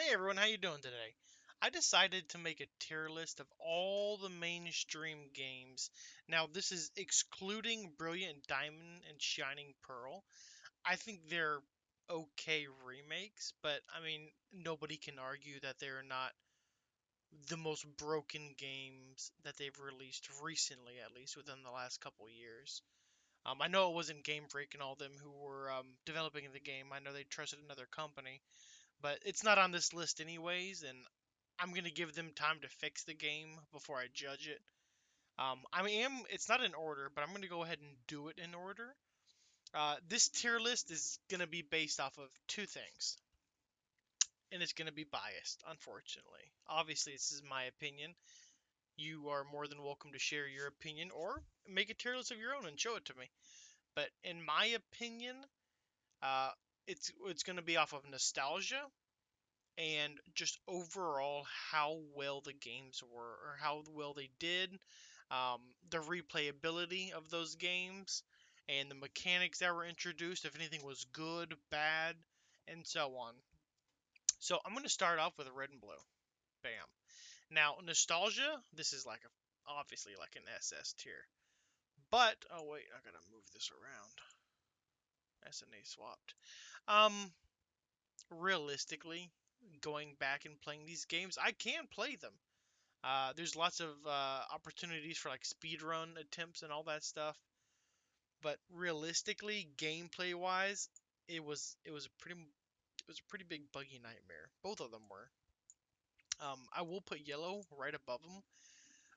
Hey everyone, how you doing today? I decided to make a tier list of all the mainstream games. Now, this is excluding Brilliant Diamond and Shining Pearl. I think they're okay remakes, but I mean, nobody can argue that they're not the most broken games that they've released recently, at least within the last couple years. I know it wasn't Game Freak and all them who were developing the game. I know they trusted another company, but it's not on this list anyways, and I'm gonna give them time to fix the game before I judge it. It's not in order, but I'm gonna go ahead and do it in order. This tier list is gonna be based off of two things, and it's gonna be biased, unfortunately. Obviously, this is my opinion. You are more than welcome to share your opinion or make a tier list of your own and show it to me. But in my opinion, uh, it's gonna be off of nostalgia and just overall how well the games were or how well they did, the replayability of those games, and the mechanics that were introduced, if anything was good, bad, and so on. So I'm going to start off with red and blue. Bam. Now, nostalgia, this is like obviously like an SS tier. But, oh wait, I gotta move this around. SNA swapped. Um, Realistically, going back and playing these games, I can play them. There's lots of opportunities for like speedrun attempts and all that stuff. But realistically, gameplay wise, it was a pretty big buggy nightmare. Both of them were. I will put yellow right above them,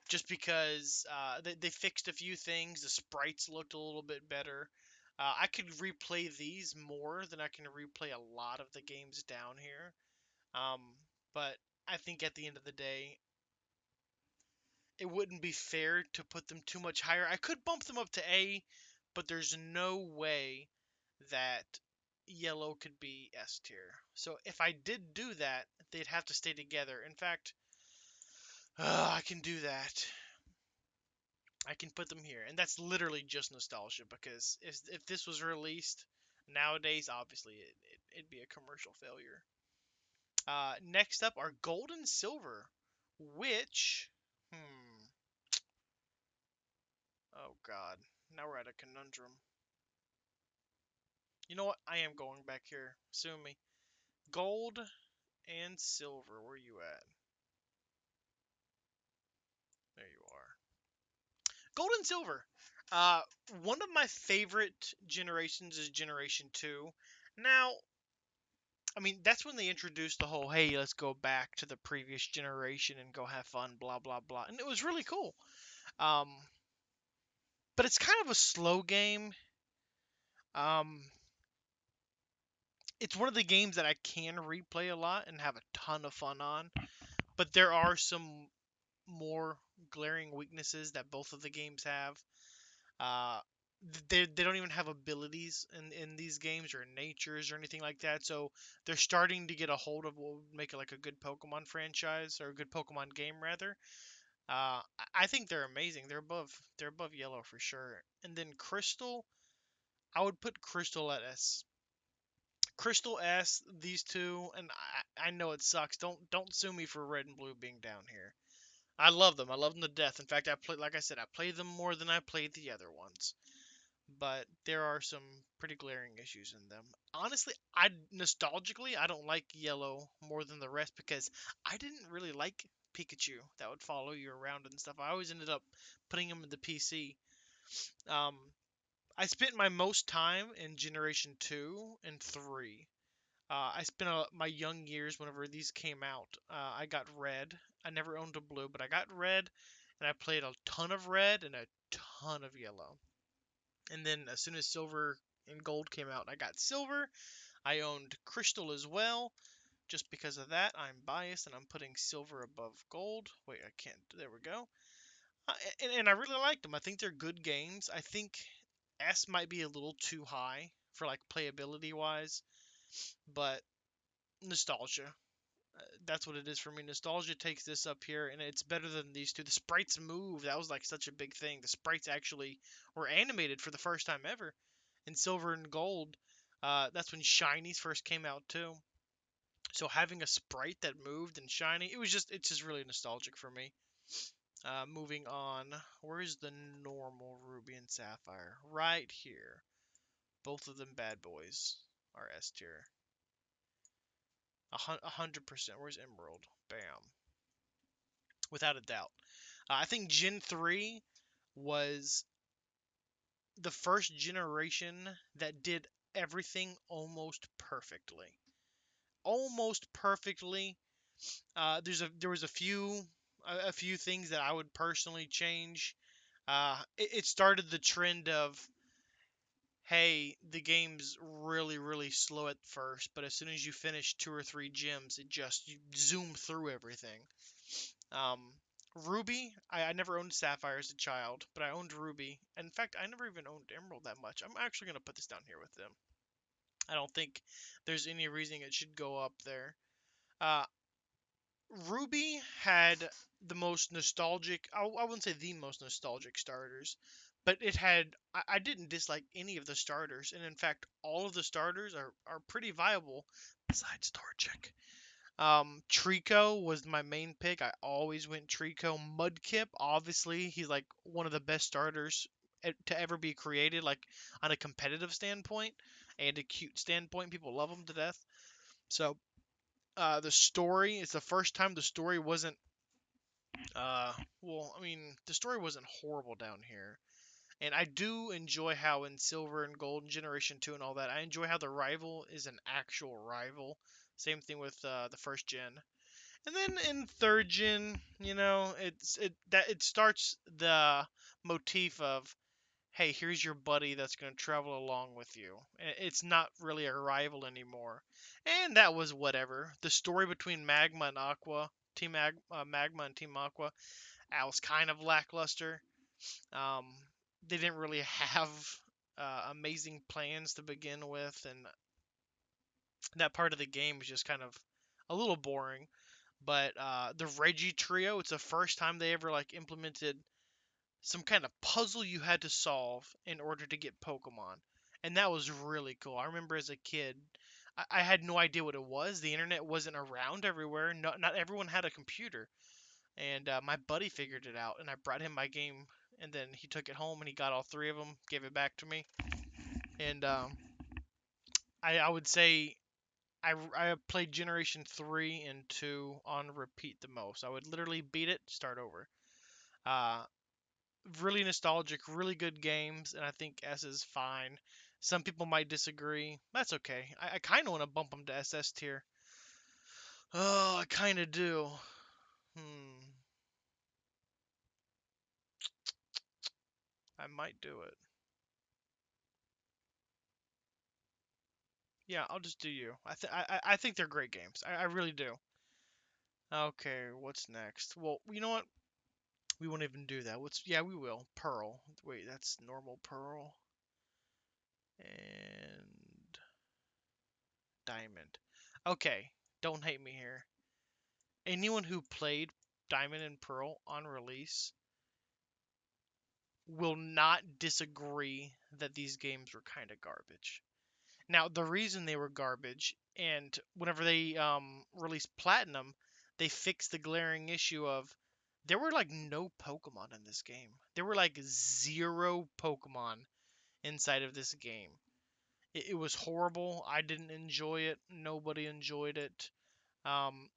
just because they fixed a few things. The sprites looked a little bit better. I could replay these more than I can replay a lot of the games down here. Um, but I think at the end of the day, it wouldn't be fair to put them too much higher. I could bump them up to A, but there's no way that yellow could be S tier. So if I did do that, they'd have to stay together. In fact, I can do that. I can put them here, and that's literally just nostalgia. Because if this was released nowadays, obviously it'd be a commercial failure. Next up are gold and silver, which, oh god, now we're at a conundrum. You know what? I am going back here. Sue me. Gold and silver. Where you at? There you are. Gold and silver. Uh, One of my favorite generations is Generation 2. Now, I mean, that's when they introduced the whole, hey, let's go back to the previous generation and go have fun, blah, blah, blah. And it was really cool. Um, but it's kind of a slow game. Um, it's one of the games that I can replay a lot and have a ton of fun on. But there are some more glaring weaknesses that both of the games have. Uh, they don't even have abilities in these games or natures or anything like that. So they're starting to get a hold of what would make it like a good Pokemon franchise or a good Pokemon game rather. I think they're amazing. They're above Yellow for sure. And then Crystal, I would put Crystal at S. Crystal S. These two, and I know it sucks. Don't sue me for Red and Blue being down here. I love them. I love them to death. In fact, like I said, I play them more than I played the other ones. But there are some pretty glaring issues in them. Honestly, I nostalgically I don't like Yellow more than the rest because I didn't really like Pikachu that would follow you around and stuff. I always ended up putting him in the PC. Um, I spent my most time in Generation 2 and 3. I spent my young years whenever these came out. I got red. I never owned a blue, but I got red, and I played a ton of red and a ton of yellow. And then as soon as silver and gold came out, I got silver. I owned crystal as well. Just because of that, I'm biased and I'm putting silver above gold. Wait, I can't. There we go. And I really liked them. I think they're good games. I think S might be a little too high for like playability wise, but nostalgia. That's what it is for me. Nostalgia takes this up here, and it's better than these two. The sprites move. That was like such a big thing. The sprites actually were animated for the first time ever in silver and gold. That's when shinies first came out too. So having a sprite that moved and shiny, it's just really nostalgic for me. Moving on, where's the normal Ruby and Sapphire? Right here. Both of them bad boys are S tier. 100%. Where's Emerald? Bam. Without a doubt. I think Gen 3 was the first generation that did everything almost perfectly. Almost perfectly. There was a few things that I would personally change. It started the trend of, hey, the game's really slow at first, but as soon as you finish two or three gyms, it just you zoom through everything. Um, Ruby, I never owned Sapphire as a child, but I owned Ruby. In fact, I never even owned Emerald that much. I'm actually gonna put this down here with them. I don't think there's any reason it should go up there. Uh, Ruby had the most nostalgic, I wouldn't say the most nostalgic starters, but I didn't dislike any of the starters. And in fact, all of the starters are pretty viable besides Torchic. Trico was my main pick. I always went Trico. Mudkip, obviously, he's like one of the best starters to ever be created, like on a competitive standpoint and a cute standpoint. People love him to death. So the story is the first time the story wasn't uh I mean the story wasn't horrible down here. And I do enjoy how in Silver and Gold and Generation 2 and all that, I enjoy how the rival is an actual rival. Same thing with the first gen. And then in third gen, it starts the motif of, hey, here's your buddy that's going to travel along with you. It's not really a rival anymore. And that was whatever. The story between Magma and Aqua, Magma and Team Aqua, that was kind of lackluster. Um, they didn't really have amazing plans to begin with, and that part of the game was just kind of a little boring. But the Reggie trio, it's the first time they ever like implemented some kind of puzzle you had to solve in order to get Pokemon. And that was really cool. I remember as a kid, I had no idea what it was. The internet wasn't around everywhere. Not everyone had a computer. And my buddy figured it out, and I brought him my game. And then he took it home, and he got all three of them, gave it back to me. And I would say I played Generation 3 and 2 on repeat the most. I would literally beat it, start over. Uh, really nostalgic, really good games, and I think S is fine. Some people might disagree. That's okay. I kind of want to bump them to SS tier. Oh, I kind of do. Hmm. I might do it. Yeah, I'll just do you. I think they're great games. I really do. Okay, what's next? Well, you know what? We won't even do that. Yeah, we will. Pearl. Wait, that's normal Pearl and Diamond. Okay, don't hate me here. Anyone who played Diamond and Pearl on release will not disagree that these games were kind of garbage. Now, the reason they were garbage, and whenever they released Platinum, they fixed the glaring issue of there were like no Pokemon in this game. There were like zero Pokemon inside of this game. It was horrible. I didn't enjoy it. Nobody enjoyed it. Um,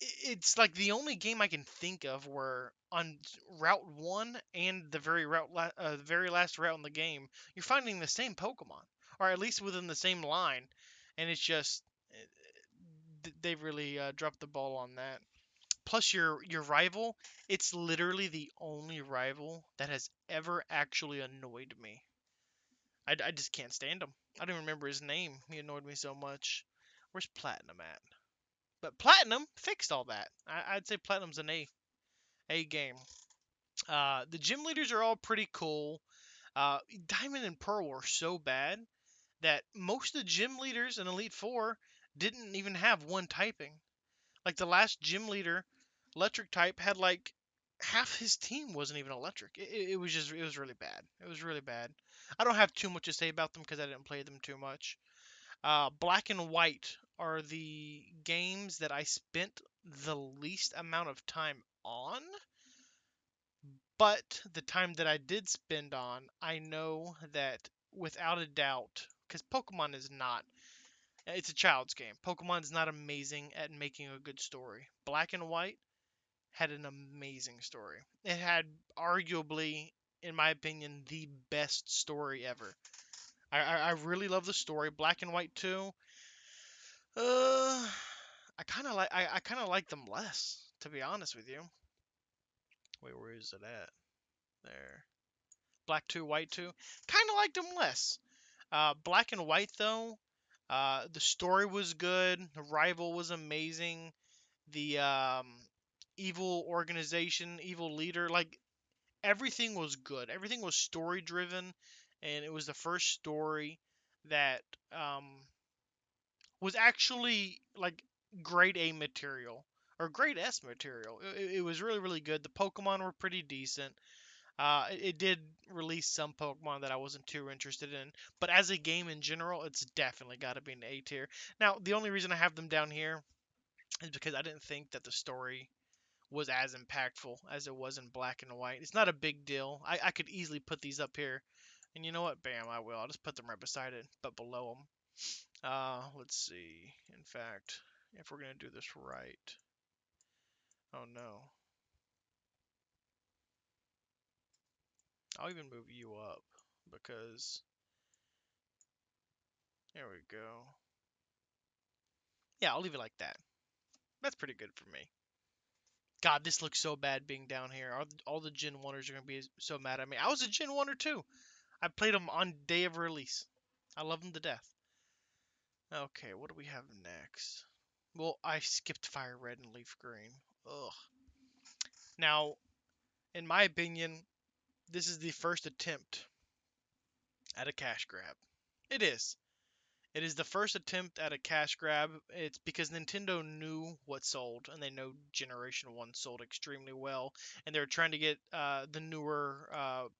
it's like the only game I can think of where on Route One and the very last route in the game, you're finding the same Pokemon, or at least within the same line, and it's just they really dropped the ball on that. Plus, your rival, it's literally the only rival that has ever actually annoyed me. I just can't stand him. I don't even remember his name. He annoyed me so much. Where's Platinum at? But Platinum fixed all that. I'd say Platinum's an A game. The gym leaders are all pretty cool. Diamond and Pearl were so bad that most of the gym leaders in Elite Four didn't even have one typing. Like the last gym leader, electric type, had like half his team wasn't even electric. It was really bad. It was really bad. I don't have too much to say about them because I didn't play them too much. Black and white are the games that I spent the least amount of time on, but the time that I did spend on, I know that without a doubt, because Pokemon is not, it's a child's game. Pokemon's not amazing at making a good story. Black and White had an amazing story. It had arguably, in my opinion, the best story ever. I really love the story. Black and White too. I kind of like them less, to be honest with you. Wait, where is it at? There. Black 2, White 2. Kind of liked them less. Black and White though, the story was good. The rival was amazing. The evil organization, evil leader, like everything was good. Everything was story driven, and it was the first story that um, was actually like grade A material or grade S material. It was really really good. The Pokemon were pretty decent. It did release some Pokemon that I wasn't too interested in, but as a game in general, it's definitely got to be an A tier. Now, the only reason I have them down here is because I didn't think that the story was as impactful as it was in Black and White. It's not a big deal. I could easily put these up here, and you know what? Bam, I will. I'll just put them right beside it, but below them. Let's see. In fact, if we're gonna do this right. Oh no. I'll even move you up because there we go. Yeah, I'll leave it like that. That's pretty good for me. God, this looks so bad being down here. All the Gen 1ers are gonna be so mad at me. I was a Gen 1er too. I played them on day of release. I love them to death. Okay, what do we have next? Well, I skipped Fire Red and Leaf Green. Ugh. Now, in my opinion, this is the first attempt at a cash grab. It is. It is the first attempt at a cash grab. It's because Nintendo knew what sold, and they know Generation 1 sold extremely well, and they're trying to get the newer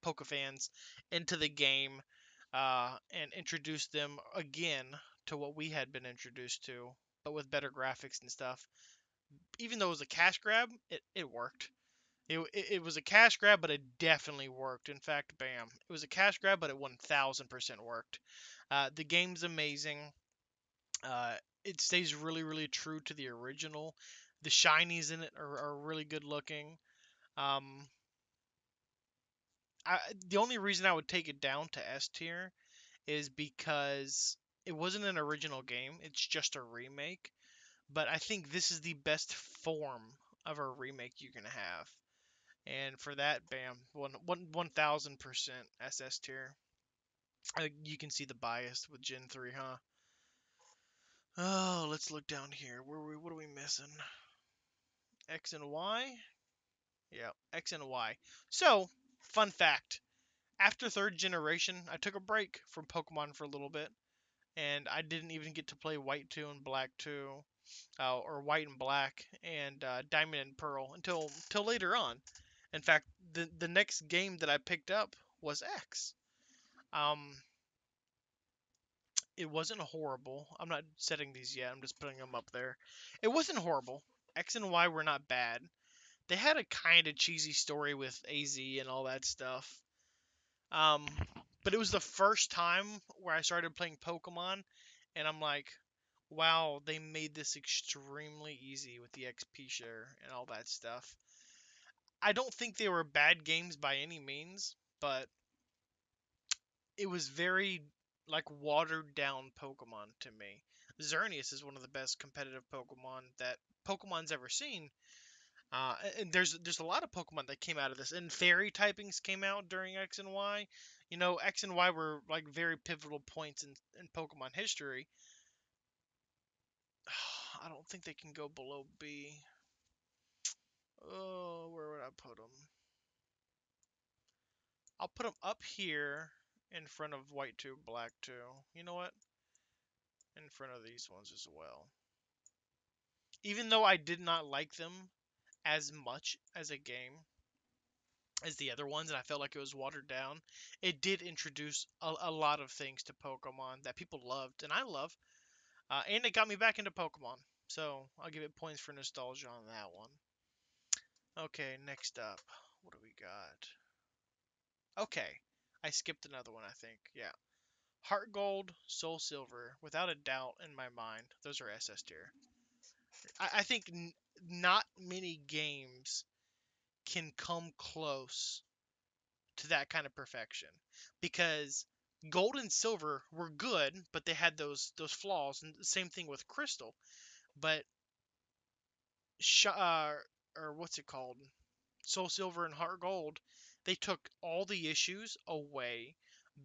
Poke fans into the game and introduce them again to what we had been introduced to, but with better graphics and stuff. Even though it was a cash grab, it worked. It was a cash grab, but it definitely worked. In fact, bam. It was a cash grab, but it 1000% worked. The game's amazing. Uh, it stays really, really true to the original. The shinies in it are really good looking. Um, the only reason I would take it down to S tier is because it wasn't an original game. It's just a remake. But I think this is the best form of a remake you can have. And for that, bam, 1000% SS tier. You can see the bias with Gen 3, huh? Oh, let's look down here. What are we missing? X and Y? Yeah, X and Y. So, fun fact. After third generation, I took a break from Pokemon for a little bit, and I didn't even get to play White 2 and Black 2, or White and Black, and Diamond and Pearl until later on. In fact, the next game that I picked up was X. Um, it wasn't horrible. I'm not setting these yet. I'm just putting them up there. It wasn't horrible. X and Y were not bad. They had a kind of cheesy story with AZ and all that stuff. Um, but it was the first time where I started playing Pokemon, and I'm like, wow, they made this extremely easy with the XP share and all that stuff. I don't think they were bad games by any means, but it was very like watered down Pokemon to me. Xerneas is one of the best competitive Pokemon that Pokemon's ever seen. And there's a lot of Pokemon that came out of this, and Fairy typings came out during X and Y. You know, X and Y were like very pivotal points in Pokemon history. I don't think they can go below B. Oh, where would I put them? I'll put them up here in front of White 2, Black 2. You know what? In front of these ones as well. Even though I did not like them as much as a game as the other ones, and I felt like it was watered down, it did introduce a lot of things to Pokemon that people loved, and I love. And it got me back into Pokemon. So I'll give it points for nostalgia on that one. Okay, next up, what do we got? Okay, I skipped another one, I think. Yeah, Heart Gold, Soul Silver, without a doubt in my mind, those are SS tier. I think not many games can come close to that kind of perfection because Gold and Silver were good, but they had those flaws, and the same thing with Crystal. But or what's it called? Soul Silver and Heart Gold, they took all the issues away.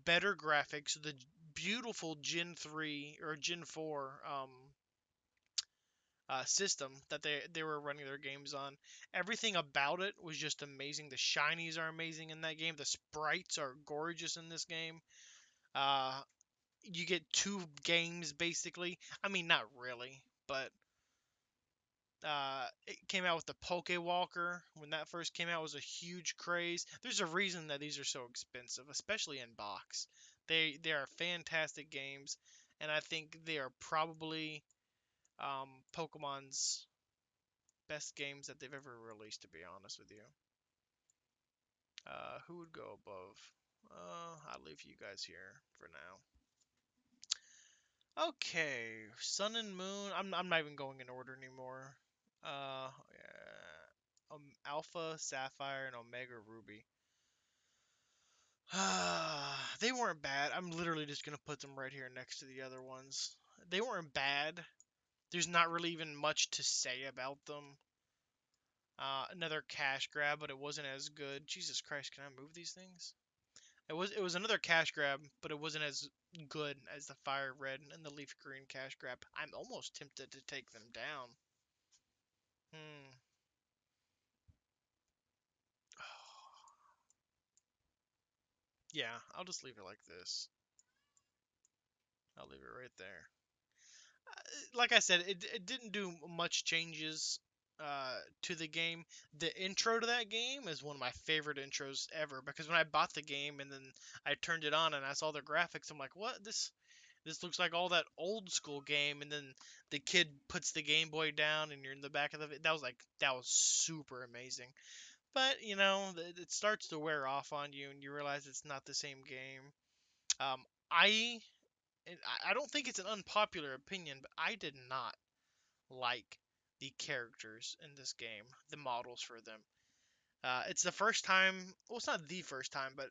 Better graphics, the beautiful Gen 3 or Gen 4 system that they were running their games on. Everything about it was just amazing. The shinies are amazing in that game. The sprites are gorgeous in this game. Uh, you get two games basically. I mean, not really, but it came out with the Poke Walker. When that first came out, it was a huge craze. There's a reason that these are so expensive, especially in box. They are fantastic games, and I think they are probably Pokemon's best games that they've ever released. To be honest with you, who would go above? I'll leave you guys here for now. Okay, Sun and Moon. I'm not even going in order anymore. Yeah, Alpha Sapphire and Omega Ruby. They weren't bad. I'm literally just gonna put them right here next to the other ones. They weren't bad. There's not really even much to say about them. Another cash grab, but it wasn't as good. Jesus Christ, can I move these things? It was another cash grab, but it wasn't as good as the fire red and the leaf green cash grab. I'm almost tempted to take them down. Hmm. Yeah, I'll just leave it like this. I'll leave it right there. Like I said, it didn't do much changes to the game. The intro to that game is one of my favorite intros ever because when I bought the game and then I turned it on and I saw the graphics, I'm like, what? This looks like all that old school game. And then the kid puts the Game Boy down and you're in the back of the. That was super amazing. But it starts to wear off on you and you realize it's not the same game. Um, I and I don't think it's an unpopular opinion, but I did not like the characters in this game, the models for them. It's the first time. Well, it's not the first time, but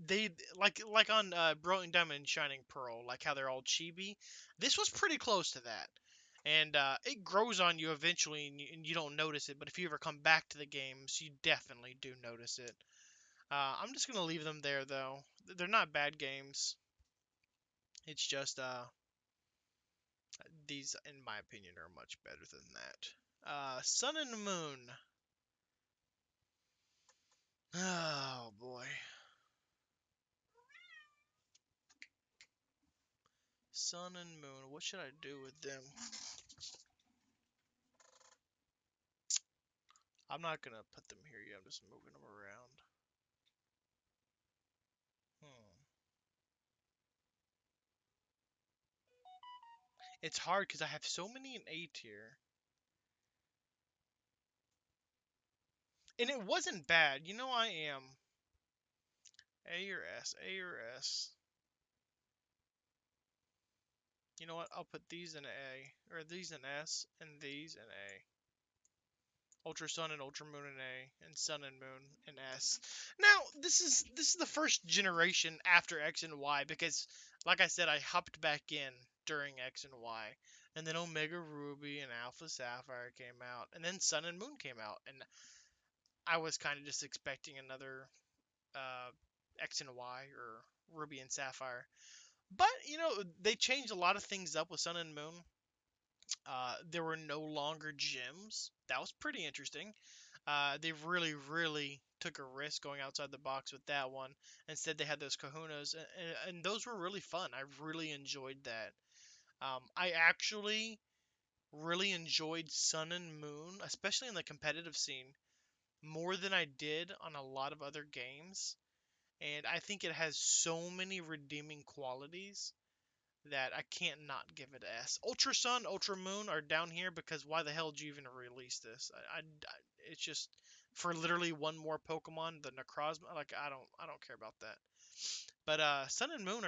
they like on Brilliant Diamond and Shining Pearl, like how they're all chibi. This was pretty close to that, and it grows on you eventually, and you don't notice it. But if you ever come back to the games, you definitely do notice it. I'm just gonna leave them there though. They're not bad games. It's just these, in my opinion, are much better than that. Sun and Moon. Oh boy. Sun and Moon. What should I do with them? I'm not gonna put them here yet. I'm just moving them around. Hmm. It's hard because I have so many in A tier. And it wasn't bad. I am. A or S. A or S. You know what? I'll put these in A. Or these in S. And these in A. Ultra Sun and Ultra Moon in A, and Sun and Moon in S. Now, this is the first generation after X and Y because, like I said, I hopped back in during X and Y, and then Omega Ruby and Alpha Sapphire came out, and then Sun and Moon came out, and I was kind of just expecting another uh, X and Y or Ruby and Sapphire, but they changed a lot of things up with Sun and Moon. There were no longer gyms. That was pretty interesting. They really, really took a risk going outside the box with that one. Instead, they had those kahunas, and those were really fun. I really enjoyed that. I actually really enjoyed Sun and Moon, especially in the competitive scene, more than I did on a lot of other games. And I think it has so many redeeming qualities that I can't not give it a S. Ultra Sun, Ultra Moon are down here because why the hell did you even release this? It's just for literally one more Pokemon, the Necrozma. Like I don't care about that. But Sun and Moon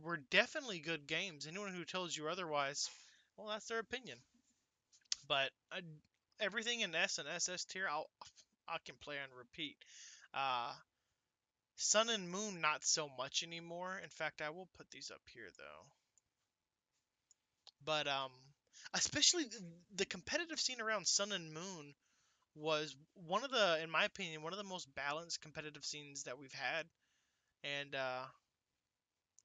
were definitely good games. Anyone who tells you otherwise, well, that's their opinion. But everything in S and SS tier, I can play on repeat. Uh, Sun and Moon, not so much anymore. In fact, I will put these up here though. But especially the competitive scene around Sun and Moon was one of the, in my opinion, one of the most balanced competitive scenes that we've had, and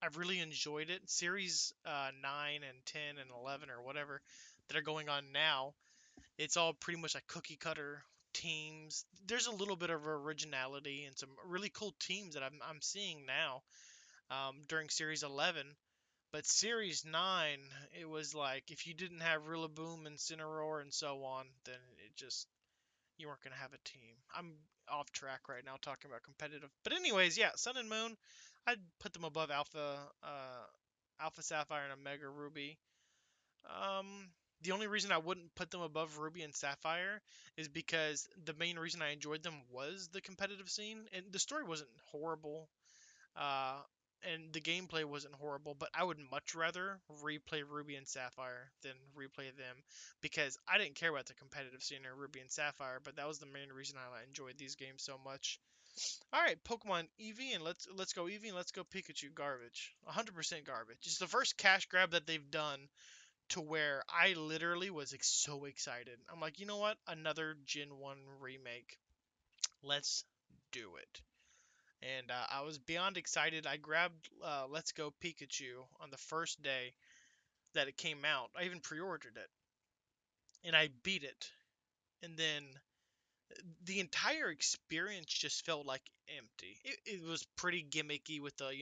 I've really enjoyed it. Series 9 and 10 and 11 or whatever that are going on now, it's all pretty much like cookie cutter teams. There's a little bit of originality and some really cool teams that I'm seeing now during Series 11. But Series 9, it was like if you didn't have Rillaboom and Cineroar and so on, then it just you weren't gonna have a team. I'm off track right now talking about competitive. But anyways, yeah, Sun and Moon, I'd put them above Alpha Sapphire and Omega Ruby. The only reason I wouldn't put them above Ruby and Sapphire is because the main reason I enjoyed them was the competitive scene, and the story wasn't horrible. Uh, and the gameplay wasn't horrible, but I would much rather replay Ruby and Sapphire than replay them because I didn't care about the competitive scene in Ruby and Sapphire, but that was the main reason I enjoyed these games so much. All right, Pokemon Eevee, and let's go Eevee and let's go Pikachu. Garbage, 100% garbage. It's the first cash grab that they've done to where I literally was so excited. I'm like, you know what? Another Gen 1 remake. Let's do it. And I was beyond excited. I grabbed Let's Go Pikachu on the first day that it came out. I even pre-ordered it, and I beat it. And then the entire experience just felt like empty. It was pretty gimmicky with the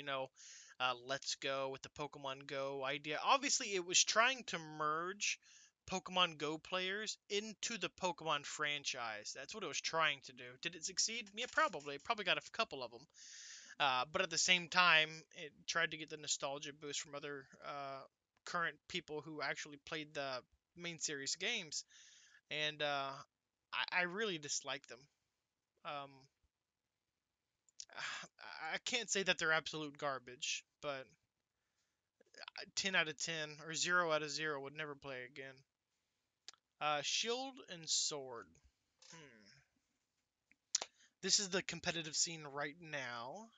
Let's Go with the Pokemon Go idea. Obviously, it was trying to merge Pokemon Go players into the Pokemon franchise. That's what it was trying to do. Did it succeed? Yeah, probably. It probably got a couple of them. But at the same time, it tried to get the nostalgia boost from other current people who actually played the main series games, and I really dislike them. Um, I can't say that they're absolute garbage, but 10 out of 10 or 0 out of 0 would never play again. Shield and Sword. Hmm. This is the competitive scene right now.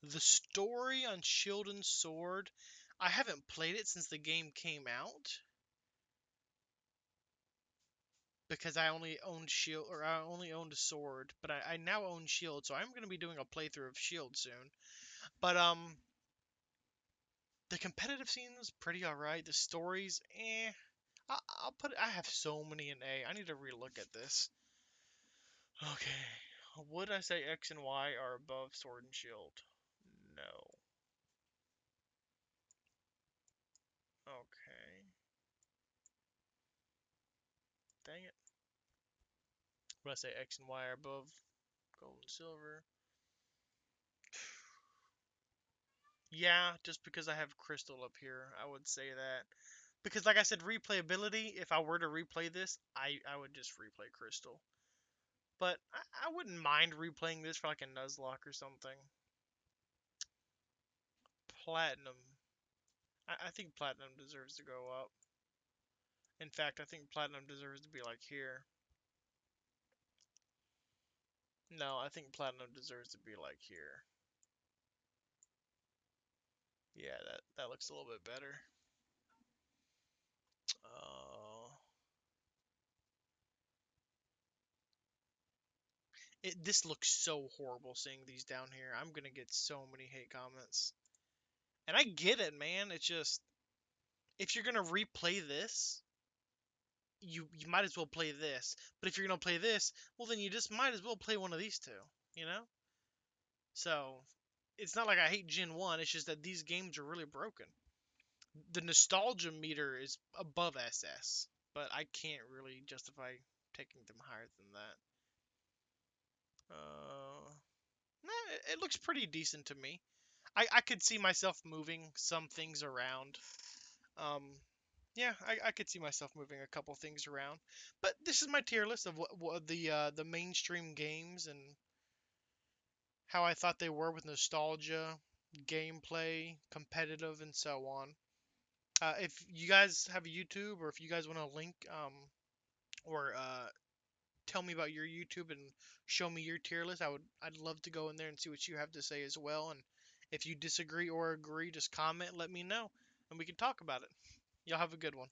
The story on Shield and Sword, I haven't played it since the game came out because I only owned Shield or I only owned a Sword, but I now own Shield, so I'm gonna be doing a playthrough of Shield soon. But the competitive scene is pretty alright. The stories, eh. I'll put it. I have so many in A. I need to relook at this. Okay. Would I say X and Y are above Sword and Shield? No. Okay. Dang it. Would I say X and Y are above Gold and Silver? Yeah, just because I have Crystal up here, I would say that. Because, like I said, replayability, if I were to replay this, I would just replay Crystal. But I wouldn't mind replaying this for like a Nuzlocke or something. Platinum. I think Platinum deserves to go up. In fact, I think Platinum deserves to be like here. No, I think Platinum deserves to be like here. Yeah, that looks a little bit better. Uh, this looks so horrible seeing these down here. I'm gonna get so many hate comments. And I get it, man. It's just if you're gonna replay this, you might as well play this. But if you're gonna play this, well then you just might as well play one of these two, you know? So it's not like I hate Gen 1, it's just that these games are really broken. The nostalgia meter is above SS, but I can't really justify taking them higher than that. Nah, it looks pretty decent to me. I could see myself moving some things around. Um, yeah, I could see myself moving a couple things around. But this is my tier list of what the mainstream games and how I thought they were with nostalgia, gameplay, competitive, and so on. If you guys have a YouTube, or if you guys want to link, or tell me about your YouTube and show me your tier list, I'd love to go in there and see what you have to say as well. And if you disagree or agree, just comment, let me know, and we can talk about it. Y'all have a good one.